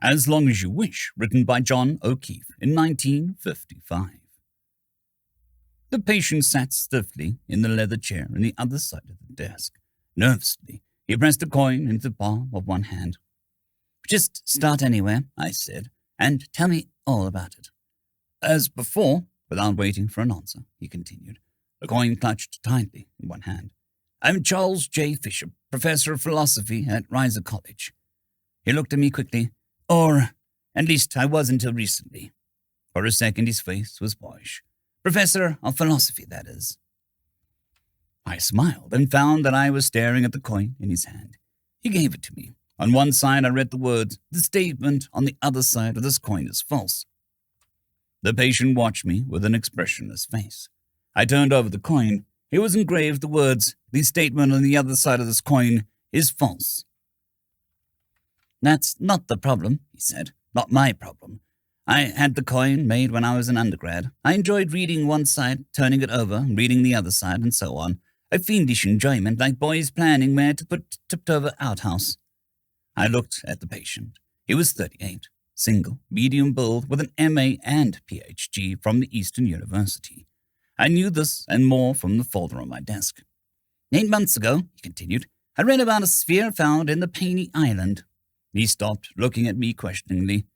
As Long as You Wish, written by John O'Keefe in 1955. The patient sat stiffly in the leather chair on the other side of the desk. Nervously, he pressed a coin into the palm of one hand. "Just start anywhere," I said, "and tell me all about it." As before, without waiting for an answer, he continued, the coin clutched tightly in one hand. "I'm Charles J. Fisher, professor of philosophy at Reiser College." He looked at me quickly. "Or, at least I was until recently." For a second his face was boyish. "Professor of philosophy, that is." I smiled and found that I was staring at the coin in his hand. He gave it to me. On one side I read the words, "The statement on the other side of this coin is false." The patient watched me with an expressionless face. I turned over the coin. It was engraved the words, "The statement on the other side of this coin is false." "That's not the problem," he said. "Not my problem. I had the coin made when I was an undergrad. I enjoyed reading one side, turning it over, reading the other side, and so on. A fiendish enjoyment, like boys planning where to put tipped-over outhouse." I looked at the patient. He was 38, single, medium build, with an MA and PhD from the Eastern University. I knew this and more from the folder on my desk. "8 months ago," he continued, "I read about a sphere found in the Paney Island." He stopped, looking at me questioningly.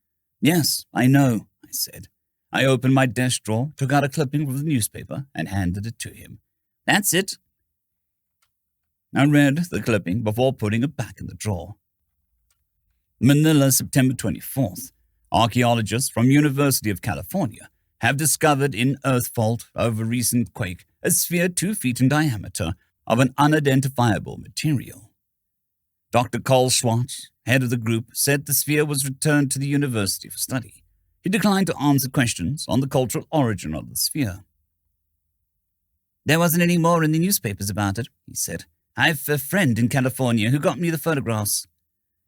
"Yes, I know," I said. I opened my desk drawer, took out a clipping from the newspaper, and handed it to him. "That's it." I read the clipping before putting it back in the drawer. Manila, September 24th. Archaeologists from University of California have discovered in earth fault over recent quake a sphere 2 feet in diameter of an unidentifiable material. Dr. Carl Schwartz, head of the group, said the sphere was returned to the university for study. He declined to answer questions on the cultural origin of the sphere. "There wasn't any more in the newspapers about it," he said. "I've a friend in California who got me the photographs."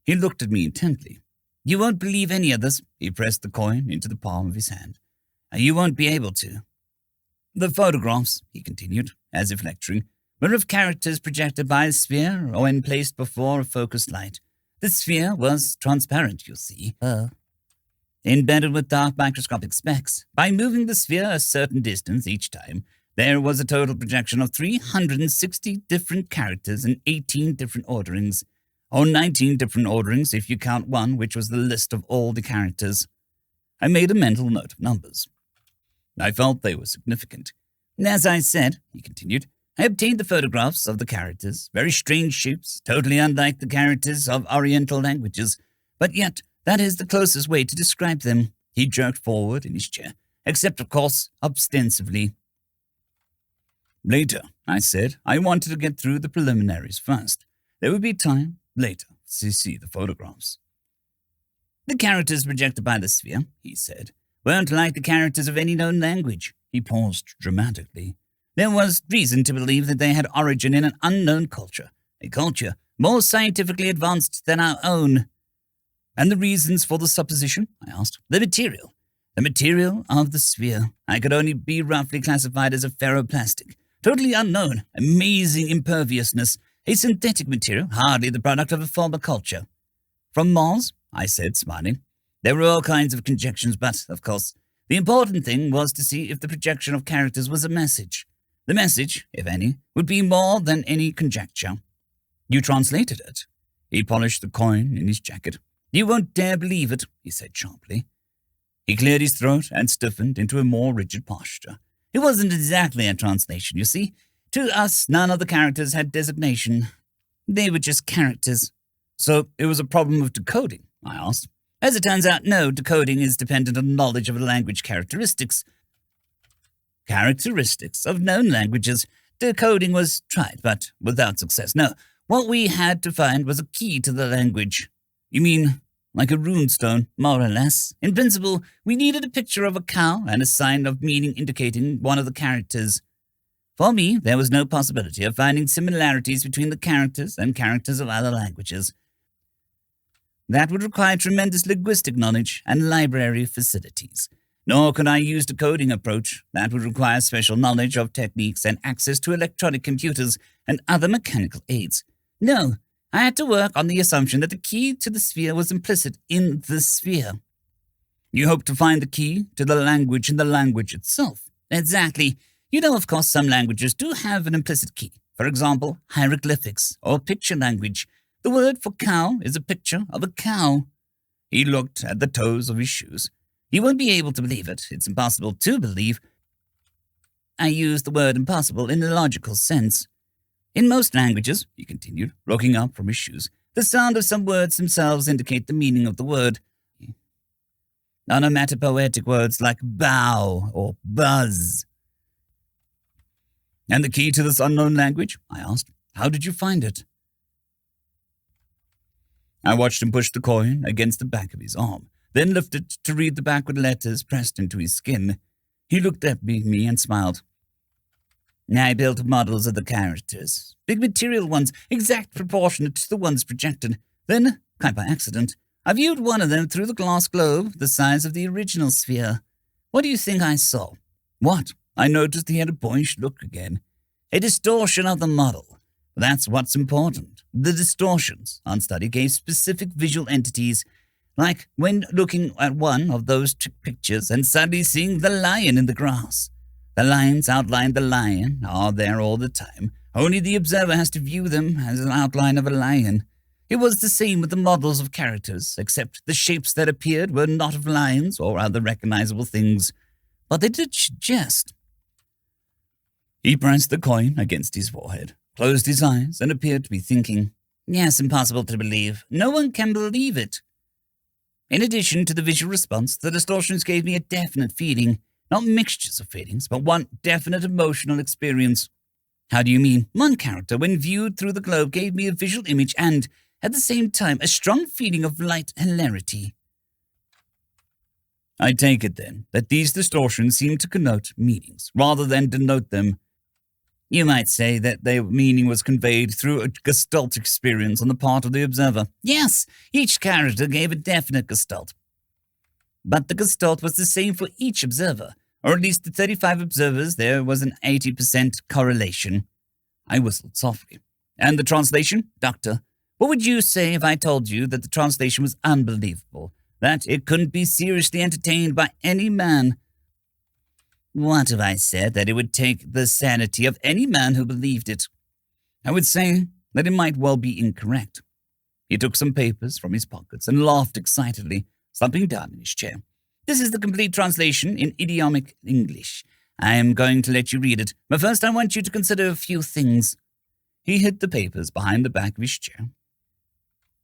He looked at me intently. "You won't believe any of this." He pressed the coin into the palm of his hand. "You won't be able to." "The photographs," he continued, as if lecturing, "were of characters projected by a sphere or when placed before a focused light. The sphere was transparent, you see, embedded with dark microscopic specks. By moving the sphere a certain distance each time, there was a total projection of 360 different characters in 18 different orderings, or 19 different orderings if you count one, which was the list of all the characters." I made a mental note of numbers. I felt they were significant. "As I said," he continued, "I obtained the photographs of the characters, very strange shapes, totally unlike the characters of Oriental languages, but yet that is the closest way to describe them." He jerked forward in his chair, "except, of course, ostensively." "Later," I said. I wanted to get through the preliminaries first. There would be time later to see the photographs. "The characters projected by the sphere," he said, "weren't like the characters of any known language." He paused dramatically. "There was reason to believe that they had origin in an unknown culture, a culture more scientifically advanced than our own." "And the reasons for the supposition?" I asked. "The material of the sphere. I could only be roughly classified as a ferroplastic, totally unknown, amazing imperviousness, a synthetic material, hardly the product of a former culture." "From Mars?" I said, smiling. "There were all kinds of conjectures, but, of course, the important thing was to see if the projection of characters was a message. The message, if any, would be more than any conjecture." "You translated it?" He polished the coin in his jacket. "You won't dare believe it," he said sharply. He cleared his throat and stiffened into a more rigid posture. "It wasn't exactly a translation, you see. To us, none of the characters had designation. They were just characters." "So it was a problem of decoding?" I asked. "As it turns out, no. Decoding is dependent on knowledge of language characteristics of known languages. Decoding was tried, but without success. No, what we had to find was a key to the language." "You mean like a runestone?" "More or less. In principle, we needed a picture of a cow and a sign of meaning indicating one of the characters. For me, there was no possibility of finding similarities between the characters and characters of other languages. That would require tremendous linguistic knowledge and library facilities. Nor could I use the decoding approach. That would require special knowledge of techniques and access to electronic computers and other mechanical aids. No, I had to work on the assumption that the key to the sphere was implicit in the sphere. You hope to find the key to the language in the language itself. Exactly. You know, of course, some languages do have an implicit key. For example, hieroglyphics or picture language. The word for cow is a picture of a cow. He looked at the toes of his shoes. You won't be able to believe it. It's impossible to believe. I use the word impossible in a logical sense. In most languages, he continued, looking up from his shoes, the sound of some words themselves indicate the meaning of the word. Onomatopoetic words like bow or buzz. And the key to this unknown language? I asked. How did you find it? I watched him push the coin against the back of his arm, then lift it to read the backward letters pressed into his skin. He looked at me and smiled. I built models of the characters, big material ones, exact proportionate to the ones projected. Then, quite by accident, I viewed one of them through the glass globe, the size of the original sphere. What do you think I saw? What? I noticed he had a boyish look again. A distortion of the model. That's what's important. The distortions on study gave specific visual entities, like when looking at one of those pictures and suddenly seeing the lion in the grass. The lines outlined the lion are there all the time. Only the observer has to view them as an outline of a lion. It was the same with the models of characters, except the shapes that appeared were not of lions or other recognizable things, but they did suggest. He pressed the coin against his forehead, closed his eyes, and appeared to be thinking. Yes, impossible to believe. No one can believe it. In addition to the visual response, the distortions gave me a definite feeling. Not mixtures of feelings, but one definite emotional experience. How do you mean? One character, when viewed through the globe, gave me a visual image and, at the same time, a strong feeling of light hilarity. I take it, then, that these distortions seem to connote meanings, rather than denote them. You might say that their meaning was conveyed through a Gestalt experience on the part of the observer. Yes, each character gave a definite Gestalt. But the Gestalt was the same for each observer. Or at least the 35 observers, there was an 80% correlation. I whistled softly. And the translation? Doctor, what would you say if I told you that the translation was unbelievable, that it couldn't be seriously entertained by any man? What if I said that it would take the sanity of any man who believed it? I would say that it might well be incorrect. He took some papers from his pockets and laughed excitedly, slumping down in his chair. This is the complete translation in idiomatic English. I am going to let you read it, but first I want you to consider a few things. He hid the papers behind the back of his chair.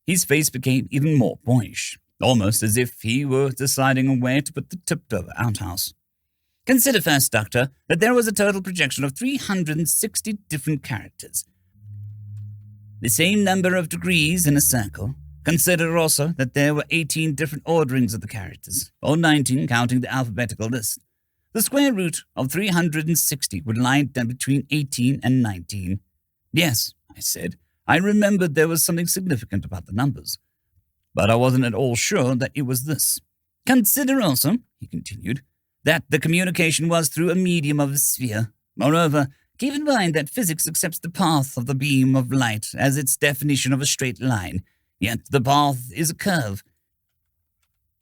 His face became even more boyish, almost as if he were deciding on where to put the tipped-over outhouse. Consider first, Doctor, that there was a total projection of 360 different characters. The same number of degrees in a circle. Consider also that there were 18 different orderings of the characters, or 19 counting the alphabetical list. The square root of 360 would lie down between 18 and 19. Yes, I said, I remembered there was something significant about the numbers, but I wasn't at all sure that it was this. Consider also, he continued, that the communication was through a medium of a sphere. Moreover, keep in mind that physics accepts the path of the beam of light as its definition of a straight line, yet the path is a curve.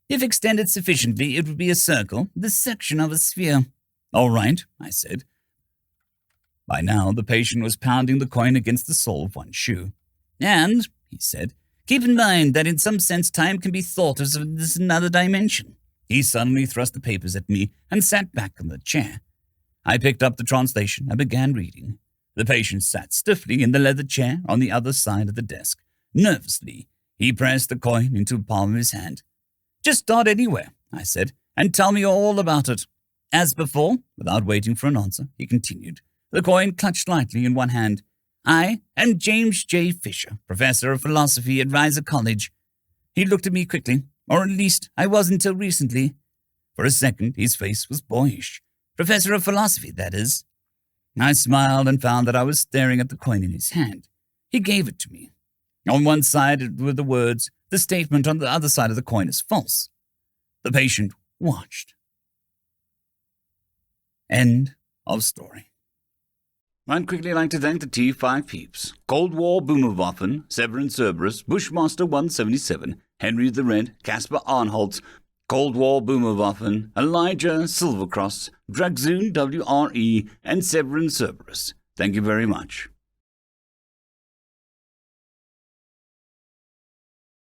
If extended sufficiently, it would be a circle, the section of a sphere. All right, I said. By now, the patient was pounding the coin against the sole of one shoe. And, he said, keep in mind that in some sense time can be thought as this another dimension. He suddenly thrust the papers at me and sat back in the chair. I picked up the translation and began reading. The patient sat stiffly in the leather chair on the other side of the desk. Nervously, he pressed the coin into the palm of his hand. Just start anywhere, I said, and tell me all about it. As before, without waiting for an answer, he continued, the coin clutched lightly in one hand. I am James J. Fisher, professor of philosophy at Reiser College. He looked at me quickly, or at least I was until recently. For a second, his face was boyish. Professor of philosophy, that is. I smiled and found that I was staring at the coin in his hand. He gave it to me. On one side were the words, the statement on the other side of the coin is false. The patient watched. End of story. I'd quickly like to thank the T5 peeps. Cold War Boomerwaffen, Severin Cerberus, Bushmaster 177, Henry the Red, Caspar Arnholtz, Cold War Boomerwaffen, Elijah Silvercross, Dragzoon WRE, and Severin Cerberus. Thank you very much.